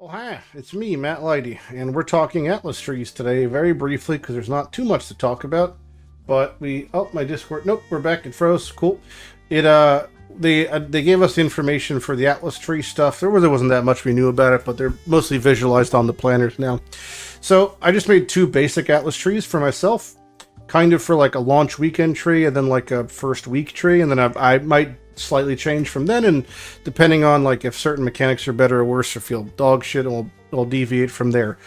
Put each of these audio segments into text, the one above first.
Oh, hi, it's me, Matt Lighty, and we're talking Atlas trees today, very briefly, because there's not too much to talk about. But my Discord, nope, we're back, it froze, cool. They gave us the information for the Atlas tree stuff. There wasn't that much we knew about it, but they're mostly visualized on the planners now. So I just made two basic Atlas trees for myself, kind of for like a launch weekend tree, and then like a first week tree, and then I might slightly change from then, and depending on like if certain mechanics are better or worse or feel dog shit, we'll deviate from there.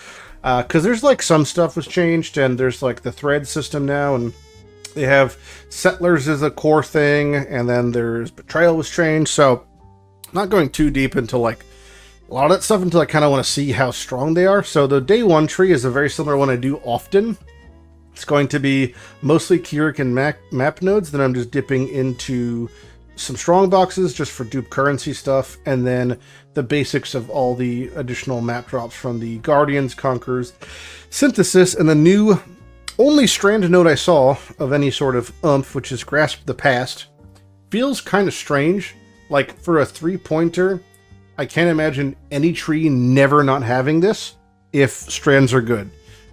Because there's like some stuff was changed, and there's like the thread system now, and they have settlers as a core thing, and then there's betrayal was changed. So not going too deep into like a lot of that stuff until I kind of want to see how strong they are. So the day one tree is a very similar one I do often. It's going to be mostly Keurig and map nodes. Then I'm just dipping into some strong boxes just for dupe currency stuff, and then the basics of all the additional map drops from the Guardians, Conquerors, Synthesis, and the new only strand node I saw of any sort of oomph, which is Grasp the Past. Feels kind of strange. Like, for a three-pointer, I can't imagine any tree never not having this if strands are good.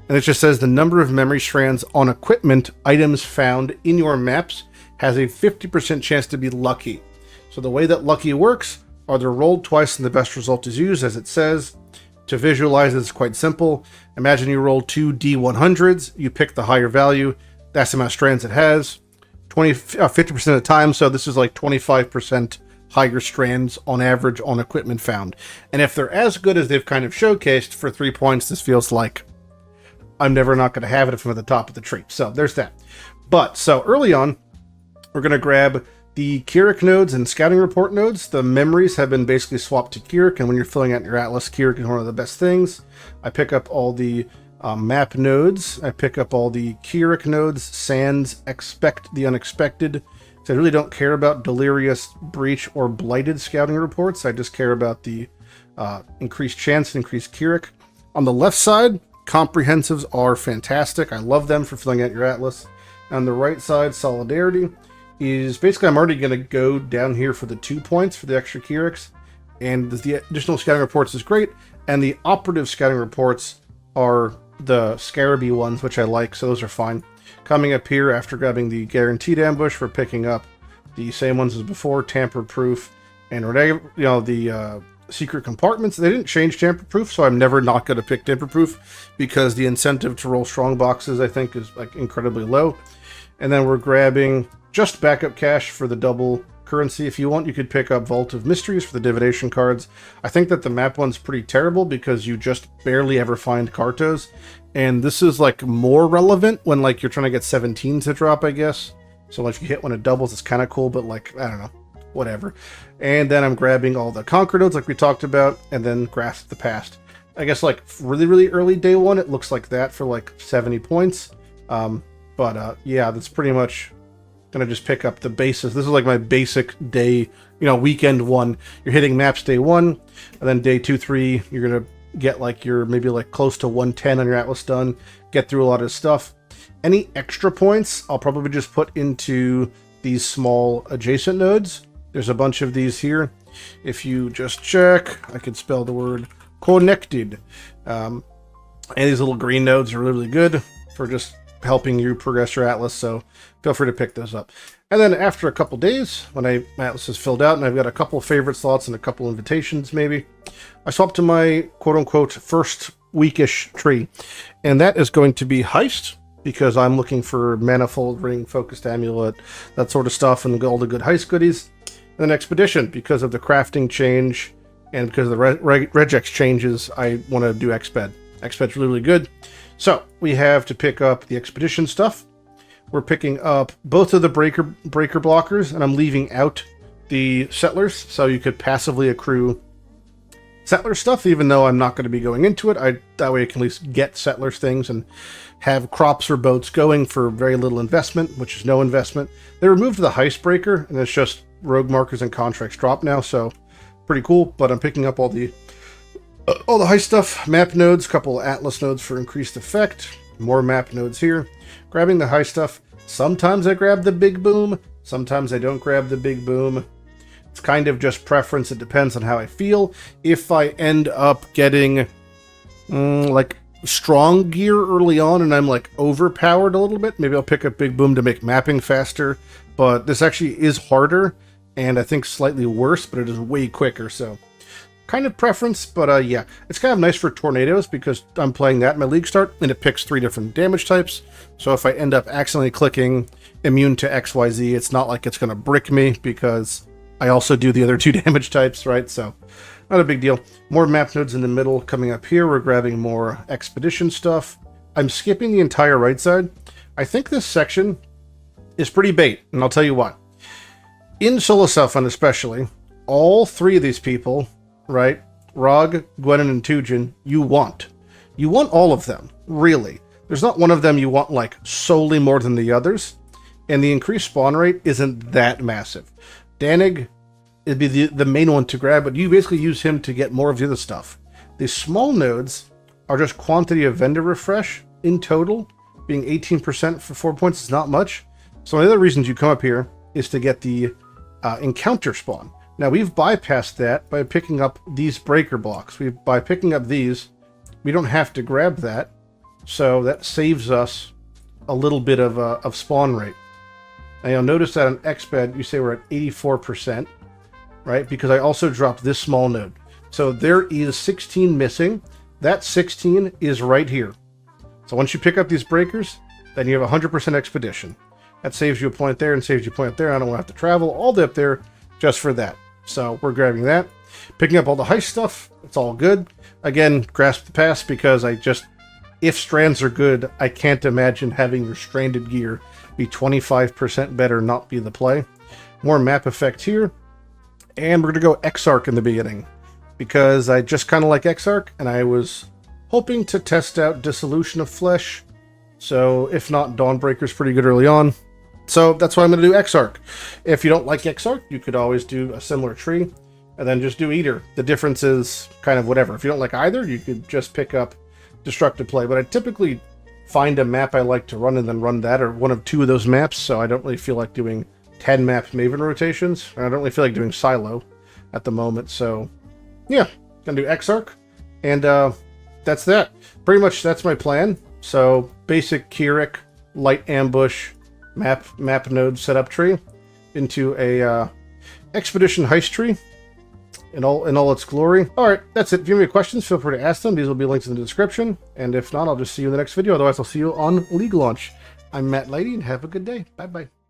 And it just says the number of memory strands on equipment items found in your maps has a 50% chance to be lucky. So the way that lucky works are they're rolled twice and the best result is used, as it says. To visualize, it's quite simple. Imagine you roll two D100s, you pick the higher value, that's the amount of strands it has. 50% of the time, so this is like 25% higher strands on average on equipment found. And if they're as good as they've kind of showcased for 3 points, this feels like I'm never not going to have it if I'm at the top of the tree. So there's that. But, so early on, we're going to grab the Keurig nodes and scouting report nodes. The memories have been basically swapped to Keurig, and when you're filling out your Atlas, Keurig is one of the best things. I pick up all the map nodes. I pick up all the Keurig nodes, Sands, Expect the Unexpected. So I really don't care about Delirious, Breach, or Blighted scouting reports. I just care about the increased chance and increased Keurig. On the left side, comprehensives are fantastic. I love them for filling out your Atlas. On the right side, Solidarity is basically I'm already going to go down here for the 2 points for the extra Keurigs, and the additional scouting reports is great, and the operative scouting reports are the Scarabee ones, which I like, so those are fine. Coming up here after grabbing the Guaranteed Ambush, we're picking up the same ones as before, Tamper Proof, and the Secret Compartments. They didn't change Tamper Proof, so I'm never not going to pick Tamper Proof, because the incentive to roll strong boxes, I think, is like incredibly low. And then we're grabbing just backup cash for the double currency. If you want, you could pick up Vault of Mysteries for the divination cards. I think that the map one's pretty terrible because you just barely ever find Cartos. And this is like more relevant when like you're trying to get 17s to drop, I guess. So if you hit when it doubles, it's kind of cool, but like, I don't know, whatever. And then I'm grabbing all the Conquer nodes like we talked about, and then Grasp the Past. I guess like really, really early day one, it looks like that for like 70 points. Yeah, that's pretty much gonna just pick up the basis. This is like my basic day, weekend one. You're hitting maps day one, and then day 2, 3, you're gonna get like your maybe like close to 110 on your Atlas done, get through a lot of stuff. Any extra points, I'll probably just put into these small adjacent nodes. There's a bunch of these here. If you just check, I could spell the word connected. And these little green nodes are really good for just helping you progress your Atlas, so feel free to pick those up. And then after a couple days, when my Atlas is filled out and I've got a couple favorite slots and a couple invitations maybe, I swap to my quote-unquote first weekish tree. And that is going to be Heist, because I'm looking for Manifold Ring, Focused Amulet, that sort of stuff, and all the good Heist goodies. And then Expedition, because of the crafting change and because of the regex changes, I want to do Exped. Exped's really, really good. So we have to pick up the Expedition stuff. We're picking up both of the breaker blockers, and I'm leaving out the Settlers, so you could passively accrue Settler stuff, even though I'm not going to be going into it. That way I can at least get Settlers things and have crops or boats going for very little investment, which is no investment. They removed the Heist Breaker, and it's just rogue markers and contracts drop now, so pretty cool. But I'm picking up all the Heist stuff, map nodes, couple Atlas nodes for increased effect, more map nodes here. Grabbing the Heist stuff. Sometimes I grab the big boom, sometimes I don't grab the big boom. It's kind of just preference. It depends on how I feel. If I end up getting like strong gear early on and I'm like overpowered a little bit, maybe I'll pick up Big Boom to make mapping faster. But this actually is harder and I think slightly worse, but it is way quicker. So kind of preference, but yeah, it's kind of nice for tornadoes because I'm playing that in my league start and it picks 3 different damage types. So if I end up accidentally clicking immune to XYZ, it's not like it's going to brick me because I also do the other 2 damage types, right? So not a big deal. More map nodes in the middle. Coming up here, we're grabbing more expedition stuff. I'm skipping the entire right side. I think this section is pretty bait, and I'll tell you why. In solo self-fund especially, all 3 of these people, right, Rog, Gwenin, and Tujin, you want. You want all of them, really. There's not one of them you want like solely more than the others, and the increased spawn rate isn't that massive. Danig, it'd be the main one to grab, but you basically use him to get more of the other stuff. The small nodes are just quantity of vendor refresh in total, being 18% for 4 points is not much. So one of the other reasons you come up here is to get the encounter spawn. Now we've bypassed that by picking up these breaker blocks. By picking up these, we don't have to grab that, so that saves us a little bit of spawn rate. Now you'll notice that on Exped, you say we're at 84%, right? Because I also dropped this small node. So there is 16 missing. That 16 is right here. So once you pick up these breakers, then you have 100% expedition. That saves you a point there and saves you a point there. I don't want to have to travel all the way up there just for that. So we're grabbing that. Picking up all the heist stuff. It's all good. Again, grasp the pass because if strands are good, I can't imagine having your stranded gear be 25% better, not be the play. More map effect here. And we're going to go Exarch in the beginning because I just kind of like Exarch and I was hoping to test out Dissolution of Flesh. So if not, Dawnbreaker's pretty good early on. So that's why I'm going to do Exarch. If you don't like Exarch, you could always do a similar tree and then just do Eater. The difference is kind of whatever. If you don't like either, you could just pick up Destructive Play. But I typically find a map I like to run and then run that or one of 2 of those maps. So I don't really feel like doing 10 map Maven rotations. I don't really feel like doing Silo at the moment. So yeah, gonna do Exarch. And that's that. Pretty much that's my plan. So basic Keurig, light ambush, map node setup tree into a expedition heist tree in all its glory. All right, that's it. If you have any questions, feel free to ask them. These will be linked in the description. And if not, I'll just see you in the next video. Otherwise, I'll see you on League Launch. I'm Matt Lighty, and have a good day. Bye-bye.